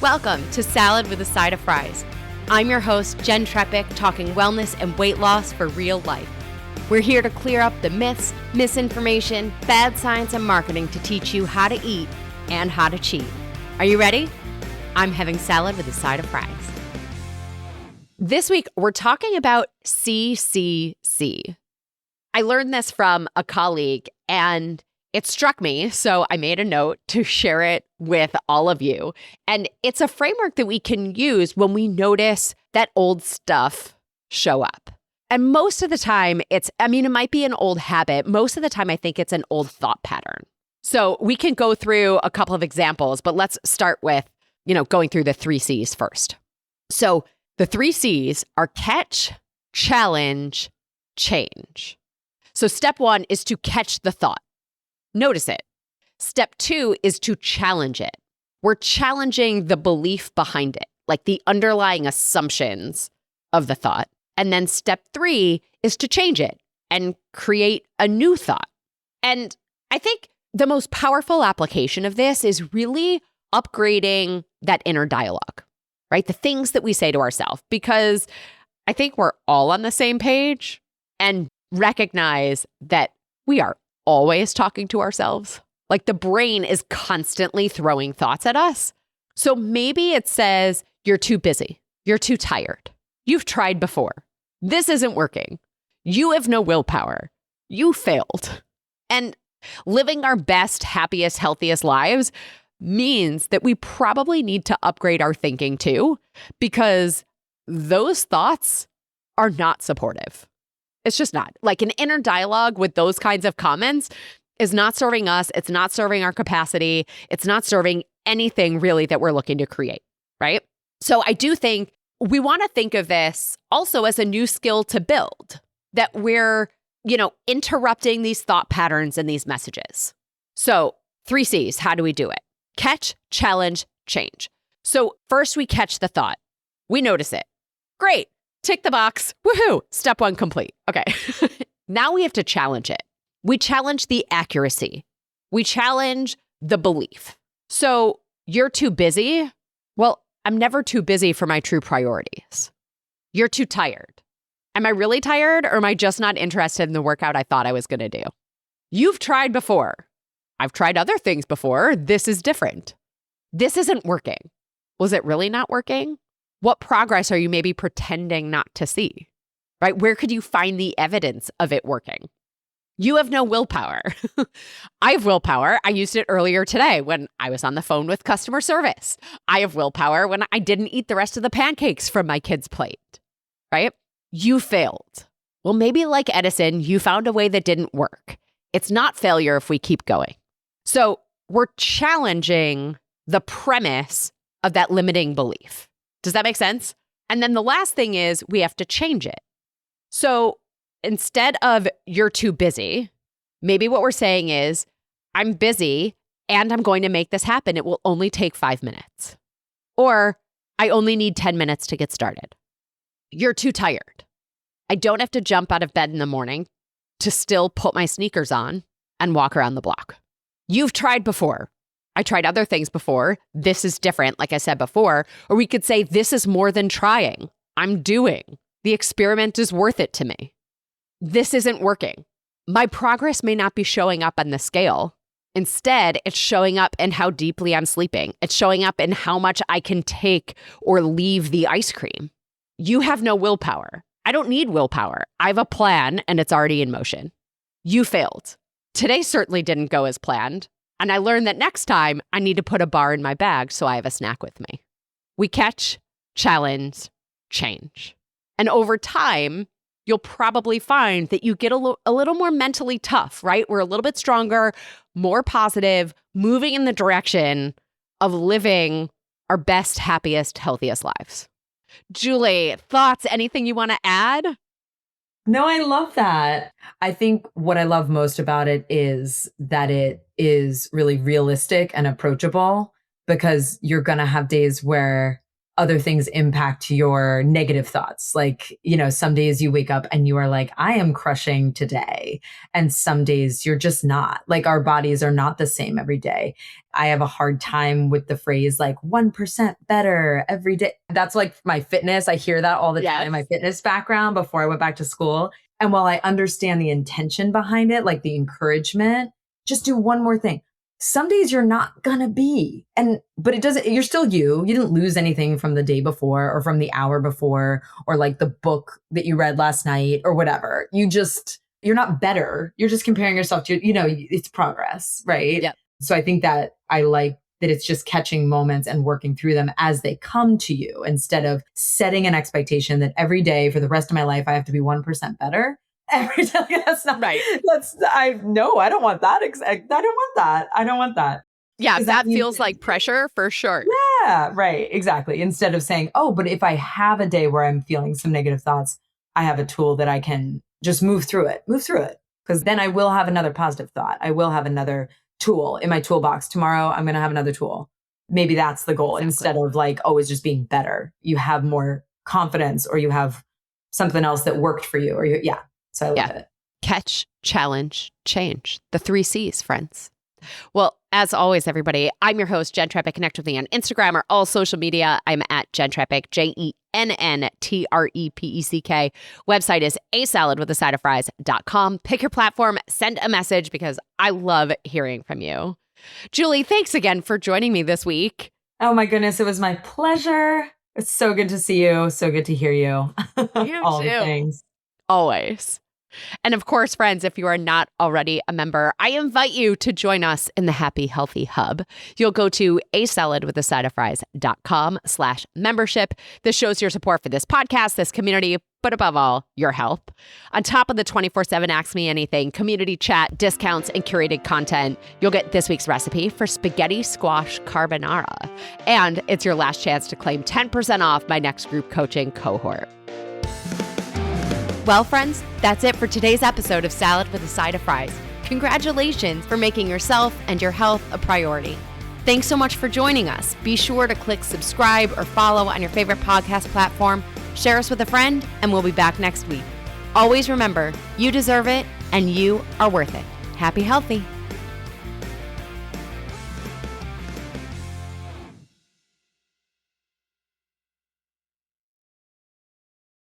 Welcome to Salad with a Side of Fries. I'm your host, Jenn Trepeck, talking wellness and weight loss for real life. We're here to clear up the myths, misinformation, bad science, and marketing to teach you how to eat and how to cheat. Are you ready? I'm having salad with a side of fries. This week, we're talking about CCC. I learned this from a colleague and it struck me, so I made a note to share it with all of you. And it's a framework that we can use when we notice that old stuff show up. And most of the time, it might be an old habit. Most of the time, I think it's an old thought pattern. So we can go through a couple of examples, but let's start with, going through the 3 C's first. So the 3 C's are catch, challenge, change. So step 1 is to catch the thought. Notice it. Step 2 is to challenge it. We're challenging the belief behind it, like the underlying assumptions of the thought. And then step 3 is to change it and create a new thought. And I think the most powerful application of this is really upgrading that inner dialogue, right? The things that we say to ourselves, because I think we're all on the same page and recognize that we are always talking to ourselves. Like the brain is constantly throwing thoughts at us. So maybe it says, you're too busy. You're too tired. You've tried before. This isn't working. You have no willpower. You failed. And living our best, happiest, healthiest lives means that we probably need to upgrade our thinking too, because those thoughts are not supportive. It's just not. Like an inner dialogue with those kinds of comments is not serving us. It's not serving our capacity. It's not serving anything really that we're looking to create, right? So I do think we want to think of this also as a new skill to build, that we're, interrupting these thought patterns and these messages. So 3 C's, how do we do it? Catch, challenge, change. So first we catch the thought. We notice it. Great. Tick the box. Woohoo. Step 1 complete. Okay. Now we have to challenge it. We challenge the accuracy. We challenge the belief. So you're too busy. Well, I'm never too busy for my true priorities. You're too tired. Am I really tired, or am I just not interested in the workout I thought I was going to do? You've tried before. I've tried other things before. This is different. This isn't working. Was it really not working? What progress are you maybe pretending not to see, right? Where could you find the evidence of it working? You have no willpower. I have willpower. I used it earlier today when I was on the phone with customer service. I have willpower when I didn't eat the rest of the pancakes from my kid's plate, right? You failed. Well, maybe like Edison, you found a way that didn't work. It's not failure if we keep going. So we're challenging the premise of that limiting belief. Does that make sense? And then the last thing is we have to change it. So instead of you're too busy, maybe what we're saying is I'm busy and I'm going to make this happen. It will only take 5 minutes. Or I only need 10 minutes to get started. You're too tired. I don't have to jump out of bed in the morning to still put my sneakers on and walk around the block. You've tried before. I tried other things before. This is different, like I said before. Or we could say, this is more than trying. I'm doing. The experiment is worth it to me. This isn't working. My progress may not be showing up on the scale. Instead, it's showing up in how deeply I'm sleeping. It's showing up in how much I can take or leave the ice cream. You have no willpower. I don't need willpower. I have a plan and it's already in motion. You failed. Today certainly didn't go as planned. And I learned that next time I need to put a bar in my bag so I have a snack with me. We catch, challenge, change. And over time, you'll probably find that you get a little more mentally tough, right? We're a little bit stronger, more positive, moving in the direction of living our best, happiest, healthiest lives. Julie, thoughts, anything you want to add? No, I love that. I think what I love most about it is that it is really realistic and approachable, because you're going to have days where other things impact your negative thoughts. Like, some days you wake up and you are like, I am crushing today. And some days you're just not. Like, our bodies are not the same every day. I have a hard time with the phrase like 1% better every day. That's like my fitness. I hear that all the time, my fitness background before I went back to school. And while I understand the intention behind it, like the encouragement, just do one more thing. Some days you're not gonna be. But it doesn't, you're still you. You didn't lose anything from the day before or from the hour before or like the book that you read last night or whatever. You're not better. You're just comparing yourself to, it's progress, right? Yep. So I think that I like that it's just catching moments and working through them as they come to you instead of setting an expectation that every day for the rest of my life, I have to be 1% better. Every day. That's not right. I don't want that. I don't want that. Yeah. That feels like pressure for sure. Yeah. Right. Exactly. Instead of saying, oh, but if I have a day where I'm feeling some negative thoughts, I have a tool that I can just move through it. Because then I will have another positive thought. I will have another tool in my toolbox. Tomorrow, I'm going to have another tool. Maybe that's the goal. Instead of like always just being better. You have more confidence or you have something else that worked for you So I love it. Catch, challenge, change. The 3 C's, friends. Well, as always, everybody, I'm your host, Jenn Trepeck. Connect with me on Instagram or all social media. I'm at Jenn Trepeck, JENNTREPECK. Website is asaladwithasideoffries.com. Pick your platform, send a message because I love hearing from you. Julie, thanks again for joining me this week. Oh my goodness, it was my pleasure. It's so good to see you. So good to hear you. You all too. The things. Always. And of course, friends, if you are not already a member, I invite you to join us in the Happy Healthy Hub. You'll go to asaladwithasideoffries.com/membership. This shows your support for this podcast, this community, but above all, your help. On top of the 24/7 Ask Me Anything, community chat, discounts, and curated content, you'll get this week's recipe for spaghetti squash carbonara. And it's your last chance to claim 10% off my next group coaching cohort. Well, friends, that's it for today's episode of Salad with a Side of Fries. Congratulations for making yourself and your health a priority. Thanks so much for joining us. Be sure to click subscribe or follow on your favorite podcast platform. Share us with a friend, and we'll be back next week. Always remember, you deserve it, and you are worth it. Happy healthy.